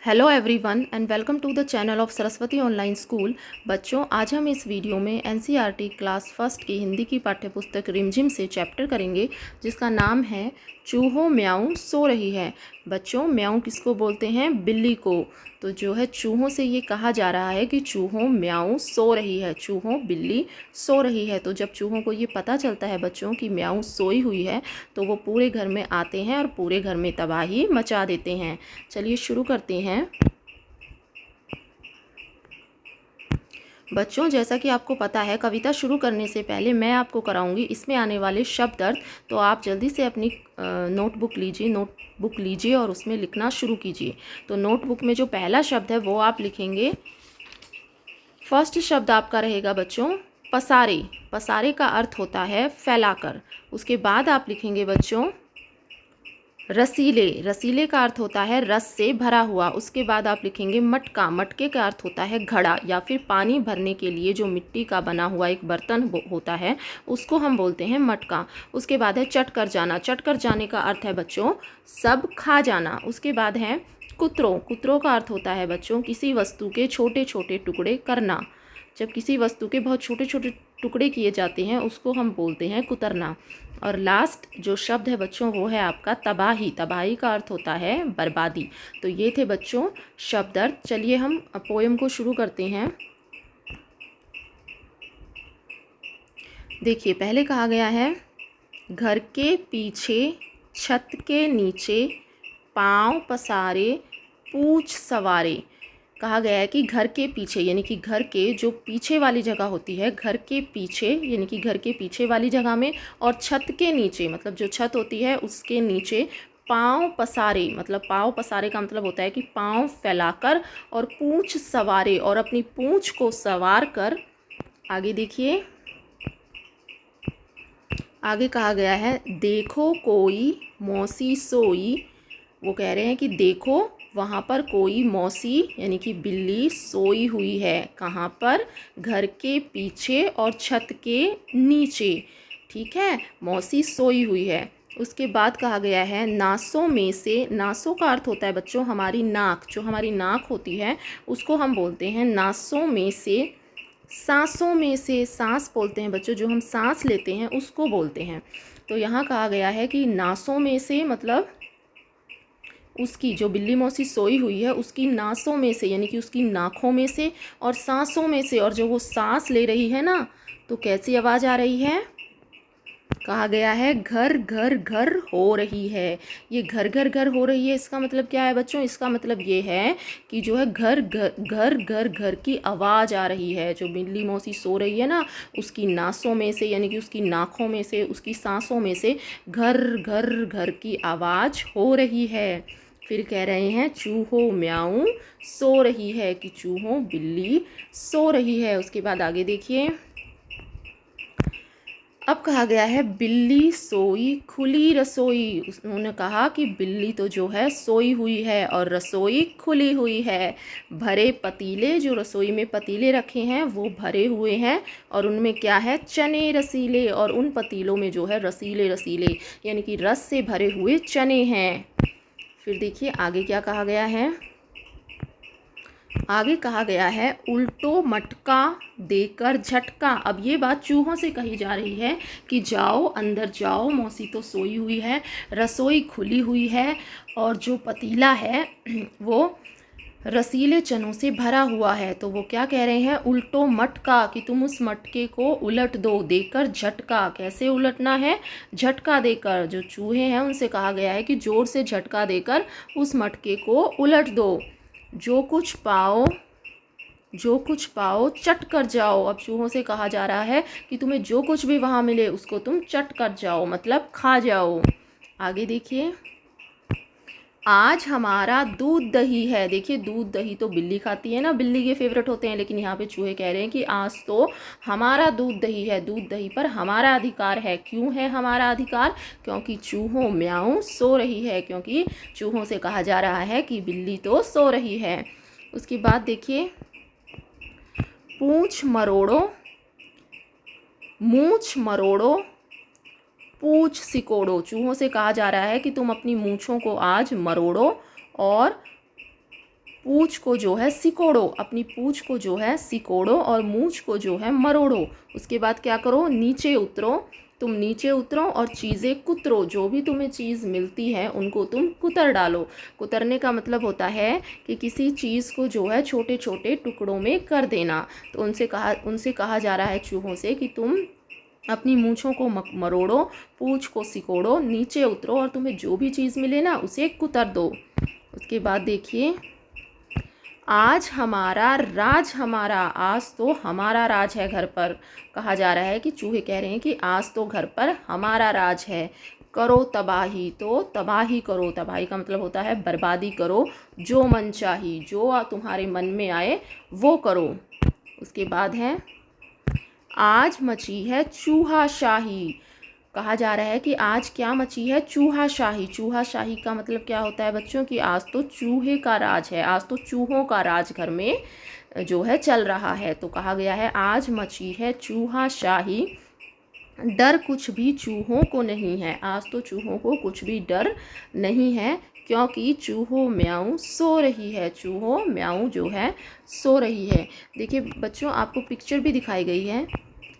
Hello everyone and welcome to the channel of Saraswati online school. बच्चों, आज हम इस वीडियो में एनसीईआरटी क्लास फर्स्ट की हिंदी की पाठ्यपुस्तक रिमझिम से चैप्टर करेंगे जिसका नाम है चूहो म्याऊं सो रही है। बच्चों, म्याऊं किसको बोलते हैं? बिल्ली को। तो जो है चूहों से ये कहा जा रहा है कि चूहों म्याऊं सो रही है, चूहों बिल्ली सो रही है। तो जब चूहों को ये पता चलता है बच्चों कि म्याऊं सोई हुई है तो वो पूरे घर में आते हैं और पूरे घर में तबाही मचा देते हैं। चलिए शुरू करते हैं। बच्चों, जैसा कि आपको पता है, कविता शुरू करने से पहले मैं आपको कराऊंगी इसमें आने वाले शब्द अर्थ। तो आप जल्दी से अपनी नोटबुक लीजिए और उसमें लिखना शुरू कीजिए। तो नोटबुक में जो पहला शब्द है वो आप लिखेंगे। फर्स्ट शब्द आपका रहेगा बच्चों पसारे। पसारे का अर्थ होता है फैलाकर। उसके बाद आप लिखेंगे बच्चों रसीले। रसीले का अर्थ होता है रस से भरा हुआ। उसके बाद आप लिखेंगे मटका। मटके का अर्थ होता है घड़ा या फिर पानी भरने के लिए जो मिट्टी का बना हुआ एक बर्तन होता है उसको हम बोलते हैं मटका। उसके बाद है चट कर जाना। चट कर जाने का अर्थ है बच्चों सब खा जाना। उसके बाद है कुतरों। कुतरों का अर्थ होता है बच्चों किसी वस्तु के छोटे छोटे टुकड़े करना। जब किसी वस्तु के बहुत छोटे छोटे टुकड़े किए जाते हैं उसको हम बोलते हैं कुतरना। और लास्ट जो शब्द है बच्चों वो है आपका तबाही। तबाही का अर्थ होता है बर्बादी। तो ये थे बच्चों शब्द अर्थ। चलिए हम पोएम को शुरू करते हैं। देखिए, पहले कहा गया है घर के पीछे छत के नीचे पाँव पसारे पूँछ सवारे। कहा गया है कि घर के पीछे यानी कि घर के जो पीछे वाली जगह होती है, घर के पीछे यानी कि घर के पीछे वाली जगह में, और छत के नीचे मतलब जो छत होती है उसके नीचे पाँव पसारे। मतलब पाँव पसारे का मतलब होता है कि पाँव फैलाकर और पूँछ सवारे और अपनी पूँछ को सवार कर। आगे देखिए, आगे कहा गया है देखो कोई मौसी सोई। वो कह रहे हैं कि देखो वहाँ पर कोई मौसी यानी कि बिल्ली सोई हुई है। कहाँ पर? घर के पीछे और छत के नीचे। ठीक है, मौसी सोई हुई है। उसके बाद कहा गया है नासों में से। नासों का अर्थ होता है बच्चों हमारी नाक। जो हमारी नाक होती है उसको हम बोलते हैं नासों में से। सांसों में से, सांस बोलते हैं बच्चों, जो हम सांस लेते हैं उसको बोलते हैं। तो यहाँ कहा गया है कि नासों में से मतलब उसकी जो बिल्ली मौसी सोई हुई है उसकी नासों में से यानी कि उसकी नाखों में से और सांसों में से। और जो वो सांस ले रही है ना, तो कैसी आवाज़ आ रही है? कहा गया है घर घर घर हो रही है। ये घर घर घर हो रही है, इसका मतलब क्या है बच्चों? इसका मतलब ये है कि जो है घर घर घर घर घर की आवाज़ आ रही है। जो बिल्ली मौसी सो रही है ना, उसकी नासों में से यानी कि उसकी नाखों में से, उसकी सांसों में से घर घर घर की आवाज़ हो रही है। फिर कह रहे हैं चूहो म्याऊं सो रही है, कि चूहों बिल्ली सो रही है। उसके बाद आगे देखिए, अब कहा गया है बिल्ली सोई खुली रसोई। उन्होंने कहा कि बिल्ली तो जो है सोई हुई है और रसोई खुली हुई है। भरे पतीले, जो रसोई में पतीले रखे हैं वो भरे हुए हैं और उनमें क्या है? चने रसीले। और उन पतीलों में जो है रसीले रसीले यानी कि रस से भरे हुए चने हैं। फिर देखिए आगे क्या कहा गया है। आगे कहा गया है उल्टो मटका देकर झटका। अब ये बात चूहों से कही जा रही है कि जाओ अंदर जाओ, मौसी तो सोई हुई है, रसोई खुली हुई है और जो पतीला है वो रसीले चनों से भरा हुआ है। तो वो क्या कह रहे हैं? उल्टो मटका, कि तुम उस मटके को उलट दो। देकर झटका, कैसे उलटना है? झटका देकर। जो चूहे हैं उनसे कहा गया है कि जोर से झटका देकर उस मटके को उलट दो। जो कुछ पाओ चट कर जाओ। अब चूहों से कहा जा रहा है कि तुम्हें जो कुछ भी वहाँ मिले उसको तुम चट कर जाओ, मतलब खा जाओ। आगे देखिए, आज हमारा दूध दही है। देखिए, दूध दही तो बिल्ली खाती है ना, बिल्ली के फेवरेट होते हैं, लेकिन यहाँ पे चूहे कह रहे हैं कि आज तो हमारा दूध दही है, दूध दही पर हमारा अधिकार है। क्यों है हमारा अधिकार? क्योंकि चूहों म्याऊं सो रही है। क्योंकि चूहों से कहा जा रहा है कि बिल्ली तो सो रही है। उसके बाद देखिए, पूँछ मरोड़ो मूँछ मरोड़ो पूँछ सिकोड़ो। चूहों से कहा जा रहा है कि तुम अपनी मूँछों को आज मरोड़ो और पूँछ को जो है सिकोड़ो, अपनी पूँछ को जो है सिकोड़ो और मूँछ को जो है मरोड़ो। उसके बाद क्या करो, नीचे उतरो, तुम नीचे उतरो और चीज़ें कुतरो, जो भी तुम्हें चीज़ मिलती है उनको तुम कुतर डालो। कुतरने का मतलब होता है कि किसी चीज़ को जो है छोटे छोटे टुकड़ों में कर देना। तो उनसे कहा जा रहा है चूहों से कि तुम अपनी मूँछों को मरोड़ो, पूँछ को सिकोड़ो, नीचे उतरो और तुम्हें जो भी चीज़ मिले ना उसे कुतर दो। उसके बाद देखिए, आज हमारा राज हमारा, आज तो हमारा राज है घर पर। कहा जा रहा है कि चूहे कह रहे हैं कि आज तो घर पर हमारा राज है। करो तबाही, तो तबाही करो, तबाही का मतलब होता है बर्बादी करो, जो मन चाही, जो तुम्हारे मन में आए वो करो। उसके बाद है, आज मची है चूहा शाही। कहा जा रहा है कि आज क्या मची है, चूहा शाही। चूहा शाही का मतलब क्या होता है बच्चों, कि आज तो चूहे का राज है, आज तो चूहों का राज घर में जो है चल रहा है। तो कहा गया है आज मची है चूहा शाही, डर कुछ भी चूहों को नहीं है। आज तो चूहों को कुछ भी डर नहीं है, क्योंकि चूहो म्याऊं सो रही है, चूहो म्याऊं जो है सो रही है। देखिए बच्चों, आपको पिक्चर भी दिखाई गई है।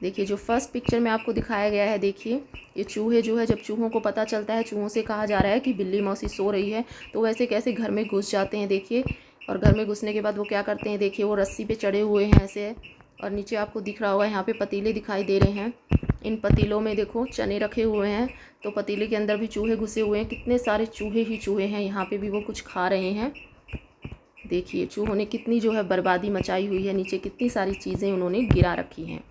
देखिए जो फर्स्ट पिक्चर में आपको दिखाया गया है, देखिए ये चूहे जो है, जब चूहों को पता चलता है, चूहों से कहा जा रहा है कि बिल्ली मौसी सो रही है, तो वैसे कैसे घर में घुस जाते हैं देखिए। और घर में घुसने के बाद वो क्या करते हैं, देखिए वो रस्सी पे चढ़े हुए हैं ऐसे। और नीचे आपको दिख रहा होगा यहाँ पे पतीले दिखाई दे रहे हैं। इन पतीलों में देखो चने रखे हुए हैं, तो पतीले के अंदर भी चूहे घुसे हुए हैं। कितने सारे चूहे ही चूहे हैं, यहाँ पे भी वो कुछ खा रहे हैं। देखिए चूहों ने कितनी जो है बर्बादी मचाई हुई है, नीचे कितनी सारी चीज़ें उन्होंने गिरा रखी हैं।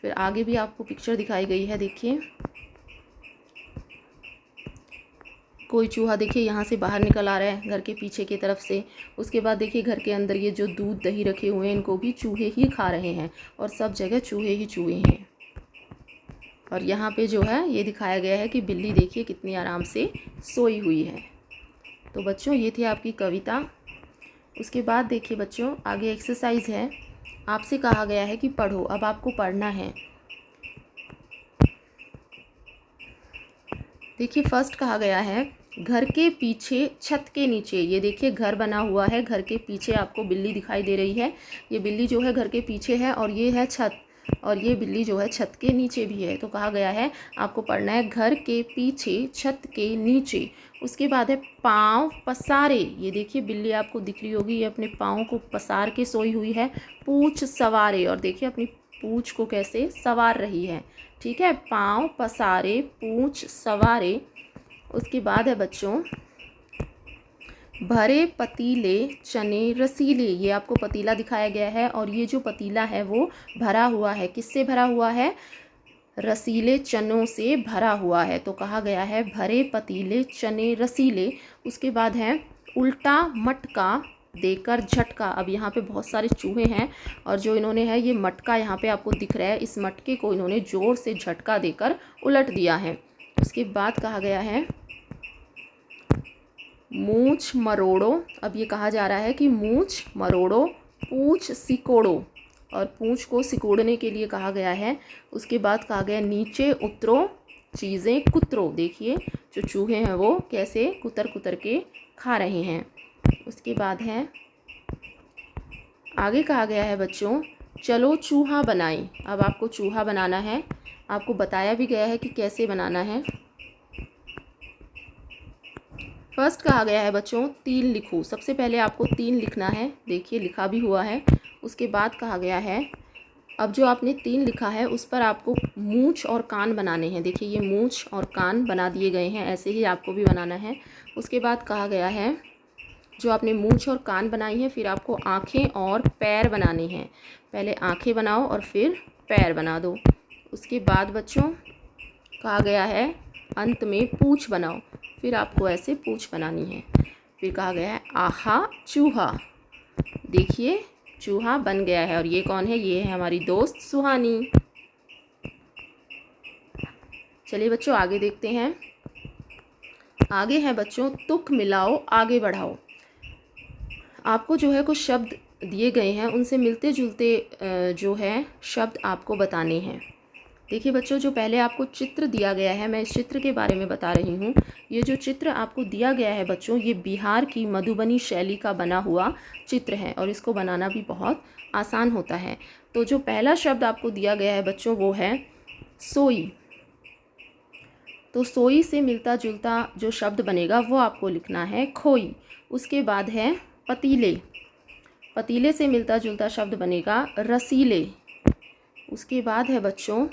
फिर आगे भी आपको पिक्चर दिखाई गई है, देखिए कोई चूहा देखिए यहाँ से बाहर निकल आ रहा है घर के पीछे की तरफ से। उसके बाद देखिए घर के अंदर ये जो दूध दही रखे हुए हैं, इनको भी चूहे ही खा रहे हैं, और सब जगह चूहे ही चूहे हैं। और यहाँ पे जो है ये दिखाया गया है कि बिल्ली देखिए कितनी आराम से सोई हुई है। तो बच्चों ये थी आपकी कविता। उसके बाद देखिए बच्चों, आगे एक्सरसाइज है। आपसे कहा गया है कि पढ़ो, अब आपको पढ़ना है। देखिए फर्स्ट कहा गया है, घर के पीछे छत के नीचे। ये देखिए घर बना हुआ है, घर के पीछे आपको बिल्ली दिखाई दे रही है। ये बिल्ली जो है घर के पीछे है, और ये है छत, और ये बिल्ली जो है छत के नीचे भी है। तो कहा गया है आपको पढ़ना है घर के पीछे छत के नीचे। उसके बाद है पाँव पसारे। ये देखिए बिल्ली आपको दिख रही होगी, ये अपने पाँव को पसार के सोई हुई है। पूँछ सवारे, और देखिए अपनी पूँछ को कैसे सवार रही है। ठीक है, पाँव पसारे पूँछ सवारे। उसके बाद है बच्चों, भरे पतीले चने रसीले। ये आपको पतीला दिखाया गया है, और ये जो पतीला है वो भरा हुआ है, किससे भरा हुआ है, रसीले चनों से भरा हुआ है। तो कहा गया है भरे पतीले चने रसीले। उसके बाद है उल्टा मटका देकर झटका। अब यहाँ पे बहुत सारे चूहे हैं, और जो इन्होंने है ये मटका यहाँ पे आपको दिख रहा है, इस मटके को इन्होंने ज़ोर से झटका देकर उलट दिया है। उसके बाद कहा गया है मूँछ मरोड़ो। अब ये कहा जा रहा है कि मूँछ मरोड़ो पूँछ सिकोड़ो, और पूँछ को सिकोड़ने के लिए कहा गया है। उसके बाद कहा गया नीचे उतरो चीज़ें कुतरो। देखिए जो चूहे हैं वो कैसे कुतर कुतर के खा रहे हैं। उसके बाद है आगे कहा गया है बच्चों, चलो चूहा बनाएं। अब आपको चूहा बनाना है, आपको बताया भी गया है कि कैसे बनाना है। फर्स्ट कहा गया है बच्चों तीन लिखो। सबसे पहले आपको तीन लिखना है, देखिए लिखा भी हुआ है। उसके बाद कहा गया है अब जो आपने तीन लिखा है उस पर आपको मूंछ और कान बनाने हैं। देखिए ये मूंछ और कान बना दिए गए हैं, ऐसे ही आपको भी बनाना है। उसके बाद कहा गया है जो आपने मूंछ और कान बनाई हैं, फिर आपको आँखें और पैर बनाने हैं। पहले आँखें बनाओ और फिर पैर बना दो। उसके बाद बच्चों कहा गया है अंत में पूँछ बनाओ, फिर आपको ऐसे पूँछ बनानी है। फिर कहा गया है आहा चूहा। देखिए चूहा बन गया है, और ये कौन है, ये है हमारी दोस्त सुहानी। चलिए बच्चों आगे देखते हैं। आगे है बच्चों तुक मिलाओ आगे बढ़ाओ। आपको जो है कुछ शब्द दिए गए हैं, उनसे मिलते जुलते जो है शब्द आपको बताने हैं। देखिए बच्चों, जो पहले आपको चित्र दिया गया है, मैं इस चित्र के बारे में बता रही हूँ। ये जो चित्र आपको दिया गया है बच्चों, ये बिहार की मधुबनी शैली का बना हुआ चित्र है और इसको बनाना भी बहुत आसान होता है। तो जो पहला शब्द आपको दिया गया है बच्चों, वो है सोई। तो सोई से मिलता जुलता जो शब्द बनेगा वो आपको लिखना है खोई। उसके बाद है पतीले। पतीले से मिलता जुलता शब्द बनेगा रसीले। उसके बाद है बच्चों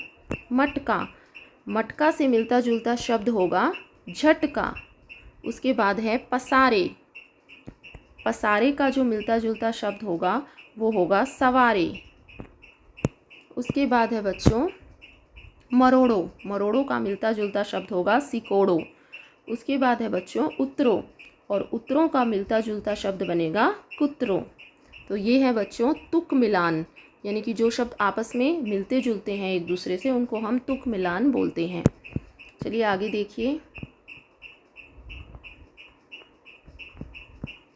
मटका। मटका से मिलता जुलता शब्द होगा झटका। उसके बाद है पसारे। पसारे का जो मिलता जुलता शब्द होगा वो होगा सवारे। उसके बाद है बच्चों मरोड़ो। मरोड़ो का मिलता जुलता शब्द होगा सिकोड़ो। उसके बाद है बच्चों उतरो, और उतरों का मिलता जुलता शब्द बनेगा कुतरो। तो ये है बच्चों तुक मिलान, यानी कि जो शब्द आपस में मिलते जुलते हैं एक दूसरे से, उनको हम तुक मिलान बोलते हैं। चलिए आगे देखिए,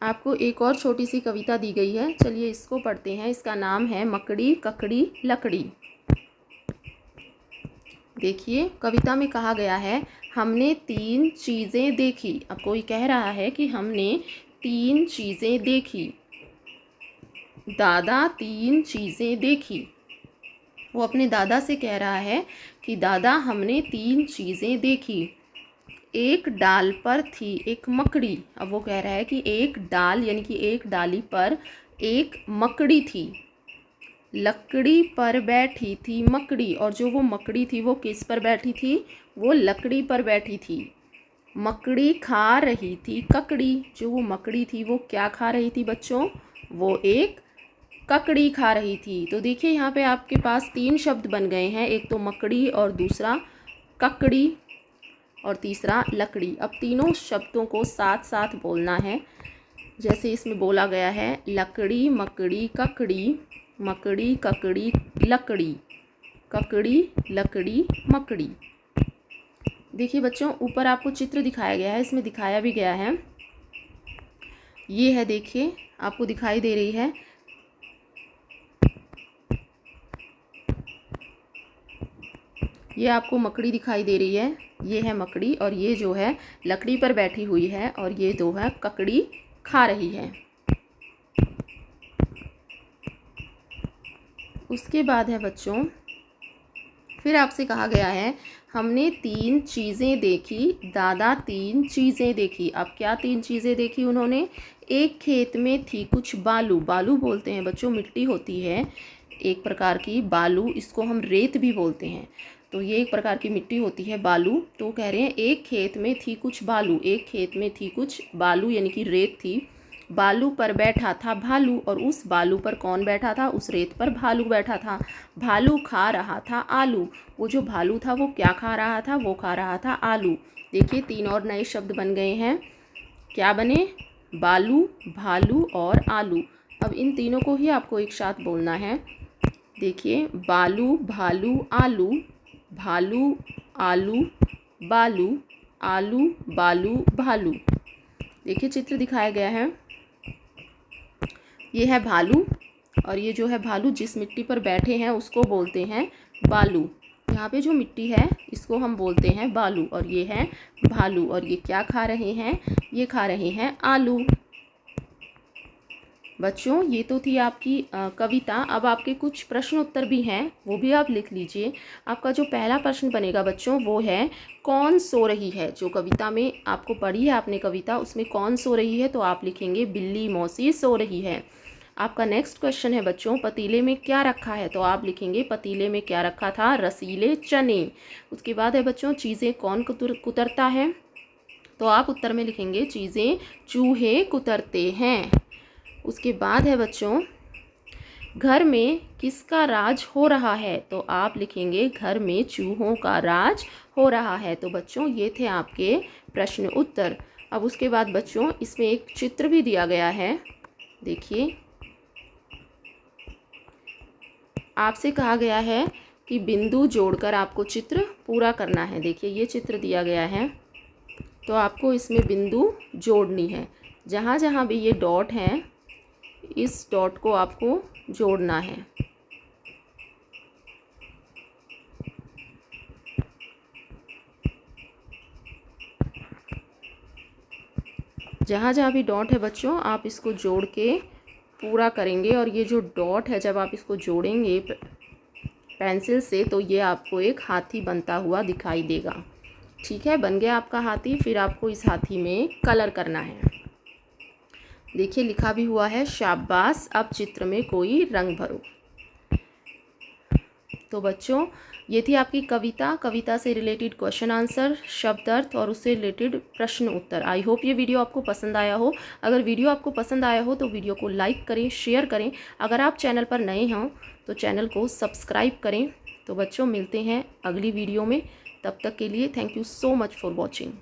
आपको एक और छोटी सी कविता दी गई है। चलिए इसको पढ़ते हैं। इसका नाम है मकड़ी ककड़ी लकड़ी। देखिए कविता में कहा गया है हमने 3 चीज़ें देखी। अब कोई कह रहा है कि हमने 3 चीज़ें देखी। दादा 3 चीज़ें देखी। वो अपने दादा से कह रहा है कि दादा हमने 3 चीज़ें देखी। एक डाल पर थी एक मकड़ी। अब वो कह रहा है कि एक डाल यानी कि एक डाली पर एक मकड़ी थी। लकड़ी पर बैठी थी मकड़ी, और जो वो मकड़ी थी वो किस पर बैठी थी? वो लकड़ी पर बैठी थी। मकड़ी खा रही थी ककड़ी। जो वो मकड़ी थी वो क्या खा रही थी बच्चों? वो एक ककड़ी खा रही थी। तो देखिए यहाँ पे आपके पास 3 शब्द बन गए हैं, एक तो मकड़ी और दूसरा ककड़ी और तीसरा लकड़ी। अब तीनों शब्दों को साथ साथ बोलना है, जैसे इसमें बोला गया है लकड़ी मकड़ी ककड़ी, मकड़ी ककड़ी लकड़ी, ककड़ी लकड़ी मकड़ी। देखिए बच्चों, ऊपर आपको चित्र दिखाया गया है, इसमें दिखाया भी गया है, ये है, देखिए आपको दिखाई दे रही है। ये आपको मकड़ी दिखाई दे रही है, ये है मकड़ी, और ये जो है लकड़ी पर बैठी हुई है, और ये दो है ककड़ी खा रही है। उसके बाद है बच्चों, फिर आपसे कहा गया है हमने 3 चीज़ें देखी। दादा 3 चीज़ें देखी। अब क्या 3 चीज़ें देखी उन्होंने? एक खेत में थी कुछ बालू। बालू बोलते हैं बच्चों, मिट्टी होती है एक प्रकार की बालू, इसको हम रेत भी बोलते हैं। तो ये एक प्रकार की मिट्टी होती है बालू। तो कह रहे हैं एक खेत में थी कुछ बालू। एक खेत में थी कुछ बालू यानी कि रेत थी। बालू पर बैठा था भालू, और उस बालू पर कौन बैठा था? उस रेत पर भालू बैठा था। भालू खा रहा था आलू। वो जो भालू था वो क्या खा रहा था? वो खा रहा था आलू। देखिए 3 और नए शब्द बन गए हैं। क्या बने? बालू, भालू और आलू। अब इन तीनों को ही आपको एक साथ बोलना है। देखिए बालू भालू आलू, भालू आलू बालू, आलू बालू भालू। देखिए चित्र दिखाया गया है, ये है भालू, और ये जो है भालू जिस मिट्टी पर बैठे हैं उसको बोलते हैं बालू। यहाँ पे जो मिट्टी है इसको हम बोलते हैं बालू, और ये है भालू। और ये क्या खा रहे हैं? ये खा रहे हैं आलू। बच्चों ये तो थी आपकी कविता। अब आपके कुछ प्रश्न उत्तर भी हैं, वो भी आप लिख लीजिए। आपका जो पहला प्रश्न बनेगा बच्चों वो है कौन सो रही है। जो कविता में आपको पढ़ी है आपने कविता, उसमें कौन सो रही है, तो आप लिखेंगे बिल्ली मौसी सो रही है। आपका नेक्स्ट क्वेश्चन है बच्चों पतीले में क्या रखा है, तो आप लिखेंगे पतीले में क्या रखा था? रसीले चने। उसके बाद है बच्चों चीज़ें कौन कुतरता है, तो आप उत्तर में लिखेंगे चीज़ें चूहे कुतरते हैं। उसके बाद है बच्चों घर में किसका राज हो रहा है, तो आप लिखेंगे घर में चूहों का राज हो रहा है। तो बच्चों ये थे आपके प्रश्न उत्तर। अब उसके बाद बच्चों इसमें एक चित्र भी दिया गया है। देखिए आपसे कहा गया है कि बिंदु जोड़कर आपको चित्र पूरा करना है। देखिए ये चित्र दिया गया है, तो आपको इसमें बिंदु जोड़नी है। जहाँ जहाँ भी ये डॉट हैं इस डॉट को आपको जोड़ना है। जहाँ जहाँ भी डॉट है बच्चों, आप इसको जोड़ के पूरा करेंगे। और ये जो डॉट है, जब आप इसको जोड़ेंगे पेंसिल से, तो ये आपको एक हाथी बनता हुआ दिखाई देगा। ठीक है, बन गया आपका हाथी। फिर आपको इस हाथी में कलर करना है। देखिए लिखा भी हुआ है, शाबाश अब चित्र में कोई रंग भरो। तो बच्चों ये थी आपकी कविता से रिलेटेड क्वेश्चन आंसर, शब्द अर्थ और उससे रिलेटेड प्रश्न उत्तर। आई होप ये वीडियो आपको पसंद आया हो। अगर वीडियो आपको पसंद आया हो तो वीडियो को लाइक करें, शेयर करें। अगर आप चैनल पर नए हों तो चैनल को सब्सक्राइब करें। तो बच्चों मिलते हैं अगली वीडियो में, तब तक के लिए thank you so much for watching.